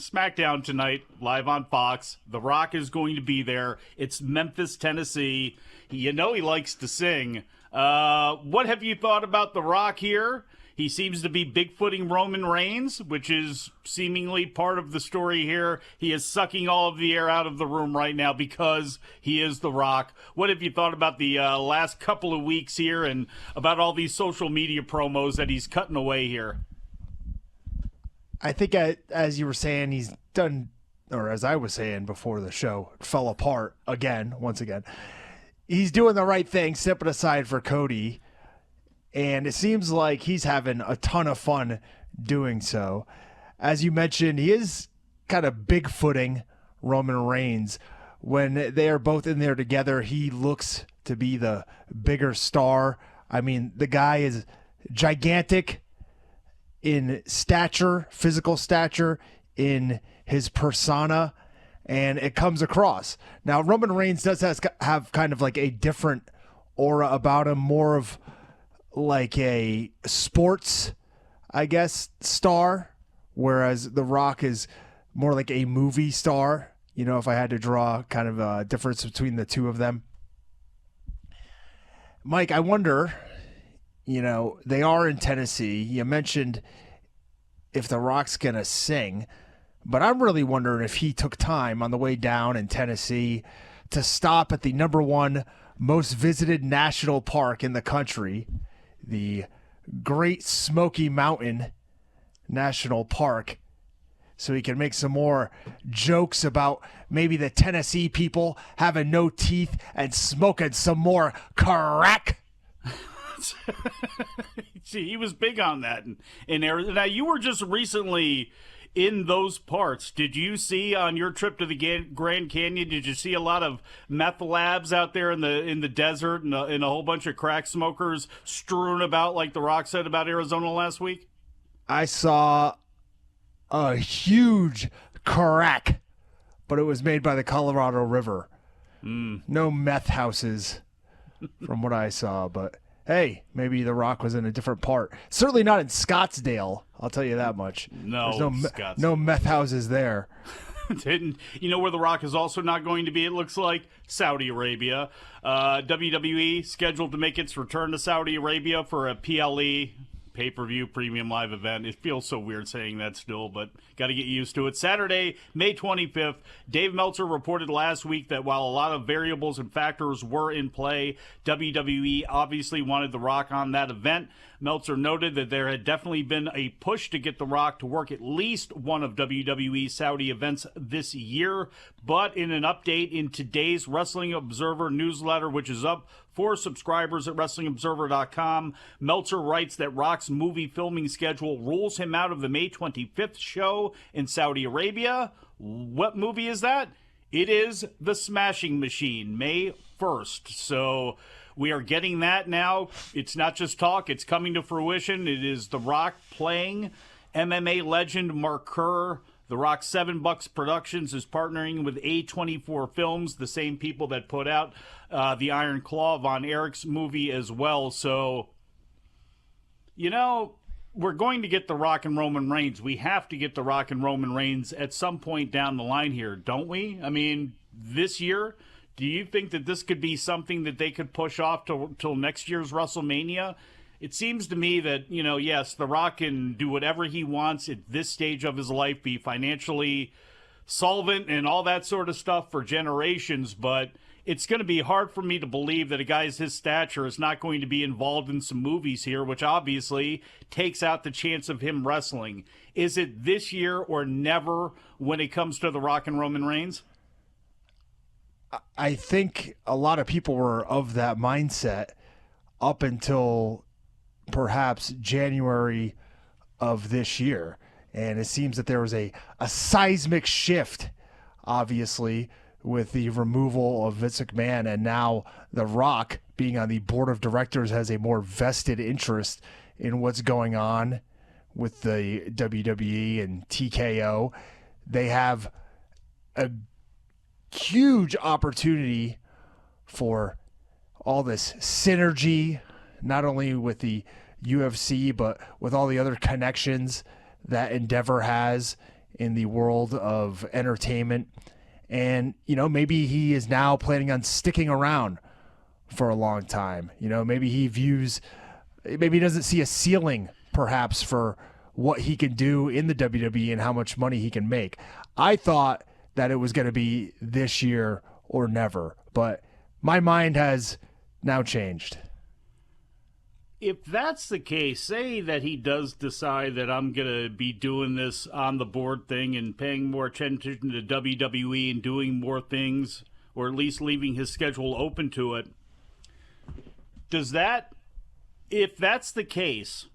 SmackDown tonight, live on Fox. The Rock is going to be there. It's Memphis, Tennessee. You know he likes to sing. What have you thought about The Rock here? He seems to be bigfooting Roman Reigns, which is seemingly part of the story here. He is sucking all of the air out of the room right now because he is The Rock. What have you thought about the last couple of weeks here and about all these social media promos that he's cutting away here? I think, as you were saying, he's done, or as I was saying before the show, it fell apart once again. He's doing the right thing, stepping aside for Cody. And it seems like he's having a ton of fun doing so. As you mentioned, he is kind of bigfooting Roman Reigns. When they are both in there together, he looks to be the bigger star. I mean, the guy is gigantic in stature, physical stature, in his persona, and it comes across. Now, Roman Reigns does have kind of like a different aura about him, more of like a sports, I guess, star, whereas The Rock is more like a movie star, you know, if I had to draw kind of a difference between the two of them. Mike, I wonder, you know, they are in Tennessee. You mentioned if The Rock's going to sing, but I'm really wondering if he took time on the way down in Tennessee to stop at the number one most visited national park in the country, the Great Smoky Mountain National Park, so he can make some more jokes about maybe the Tennessee people having no teeth and smoking some more crack. See, he was big on that in Arizona. Now, you were just recently in those parts. Did you see on your trip to the Grand Canyon, did you see a lot of meth labs out there in the desert and a whole bunch of crack smokers strewn about like The Rock said about Arizona last week? I saw a huge crack, but it was made by the Colorado River. No meth houses from what I saw, but hey, maybe The Rock was in a different part. Certainly not in Scottsdale, I'll tell you that much. No, there's no meth houses there. You know where The Rock is also not going to be, it looks like? Saudi Arabia. WWE scheduled to make its return to Saudi Arabia for a PLE, pay-per-view premium live event. It feels so weird saying that still, but got to get used to it. Saturday, May 25th, Dave Meltzer reported last week that while a lot of variables and factors were in play, WWE obviously wanted The Rock on that event. Meltzer noted that there had definitely been a push to get The Rock to work at least one of WWE's Saudi events this year, but in an update in today's Wrestling Observer newsletter, which is up for subscribers at WrestlingObserver.com, Meltzer writes that Rock's movie filming schedule rules him out of the May 25th show in Saudi Arabia. What movie is that? It is The Smashing Machine, May 1st. So we are getting that now. It's not just talk, it's coming to fruition. It is The Rock playing MMA legend Mark Kerr. The Rock $7 Productions is partnering with A24 Films, the same people that put out the Iron Claw Von Erich's movie as well. So, you know, we're going to get The Rock and Roman Reigns. We have to get The Rock and Roman Reigns at some point down the line here, don't we? I mean, this year, do you think that this could be something that they could push off till next year's WrestleMania? It seems to me that, you know, yes, The Rock can do whatever he wants at this stage of his life, be financially solvent and all that sort of stuff for generations, but it's going to be hard for me to believe that a guy his stature is not going to be involved in some movies here, which obviously takes out the chance of him wrestling. Is it this year or never when it comes to The Rock and Roman Reigns? I think a lot of people were of that mindset up until perhaps January of this year. And it seems that there was a seismic shift, obviously, with the removal of Vince McMahon, and now The Rock being on the board of directors has a more vested interest in what's going on with the WWE and TKO. They have a huge opportunity for all this synergy, not only with the UFC, but with all the other connections that Endeavor has in the world of entertainment. And, maybe he is now planning on sticking around for a long time. Maybe he doesn't see a ceiling perhaps for what he can do in the WWE and how much money he can make. I thought that it was going to be this year or never, but my mind has now changed. If that's the case, say that he does decide that I'm going to be doing this on the board thing and paying more attention to WWE and doing more things, or at least leaving his schedule open to it. If that's the case,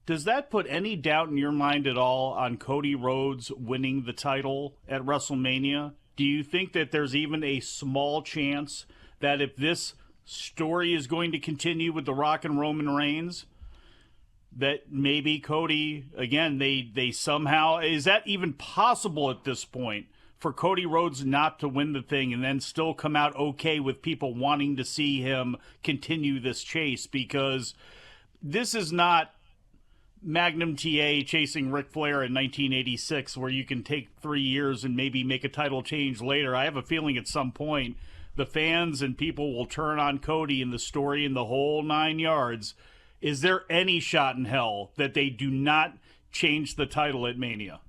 does that put any doubt in your mind at all on Cody Rhodes winning the title at WrestleMania? Do you think that there's even a small chance that if this story is going to continue with The Rock and Roman Reigns, that maybe Cody, again, they somehow, is that even possible at this point for Cody Rhodes not to win the thing and then still come out okay with people wanting to see him continue this chase? Because this is not Magnum TA chasing Ric Flair in 1986 where you can take 3 years and maybe make a title change later. I have a feeling at some point the fans and people will turn on Cody and the story in the whole 9 yards. Is there any shot in hell that they do not change the title at Mania?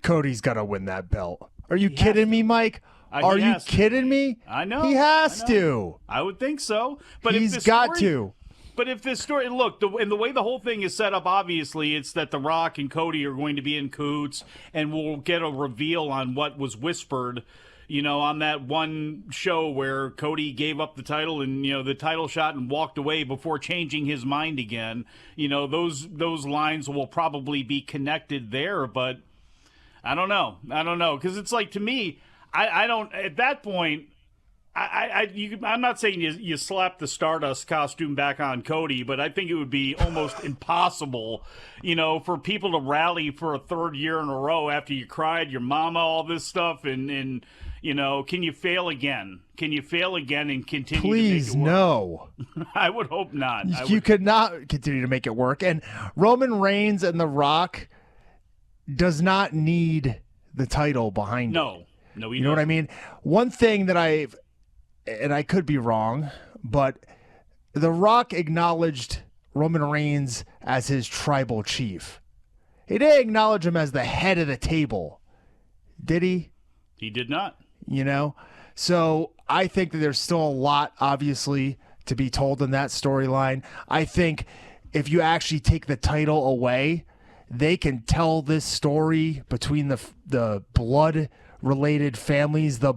Cody's got to win that belt. Are you kidding me, Mike? Are you kidding me? I know. He has to. I would think so. But he's got to. But if this story, look, and the way the whole thing is set up, obviously, it's that The Rock and Cody are going to be in cahoots, and we'll get a reveal on what was whispered, on that one show where Cody gave up the title and, the title shot and walked away before changing his mind again. Those lines will probably be connected there, but I don't know. Because it's like, to me, I don't, at that point, I'm not saying you slap the Stardust costume back on Cody, but I think it would be almost impossible, for people to rally for a third year in a row after you cried your mama, all this stuff, and can you fail again? Can you fail again and continue Please, to make it work? No. I would hope not. You could not continue to make it work. And Roman Reigns and The Rock does not need the title behind it. No, you know what I mean? One thing that and I could be wrong, but The Rock acknowledged Roman Reigns as his tribal chief. He didn't acknowledge him as the head of the table, did he? He did not. So I think that there's still a lot, obviously, to be told in that storyline. I think if you actually take the title away, they can tell this story between the blood-related families, the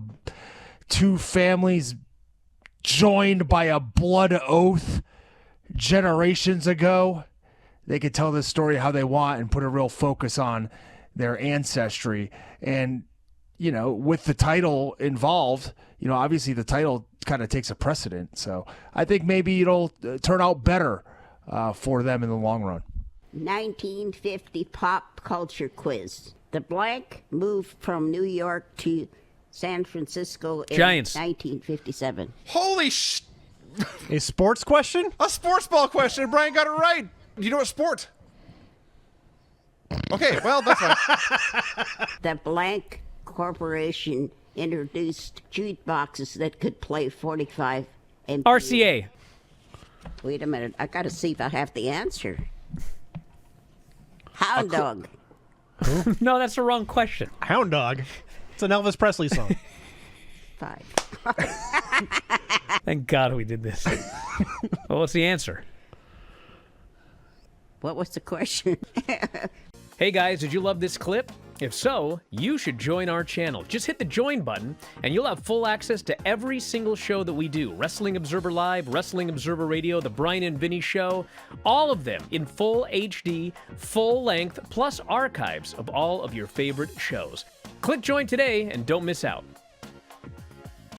two families joined by a blood oath generations ago. They could tell this story how they want and put a real focus on their ancestry. And, with the title involved, obviously the title kind of takes a precedent. So I think maybe it'll turn out better for them in the long run. 1950 pop culture quiz. The blank moved from New York to San Francisco in Giants. 1957. Holy A sports question? A sports ball question. Brian got it right. You know what sport? Okay, well, that's fine. The blank corporation introduced jukeboxes that could play 45 MPA. RCA. Wait a minute. I got to see if I have the answer. Hound Dog. No, that's the wrong question. Hound Dog. It's an Elvis Presley song. 5. Thank God we did this. Well, what's the answer? What was the question? Hey guys, did you love this clip? If so, you should join our channel. Just hit the join button and you'll have full access to every single show that we do. Wrestling Observer Live, Wrestling Observer Radio, The Brian and Vinny Show, all of them in full HD, full length, plus archives of all of your favorite shows. Click join today and don't miss out.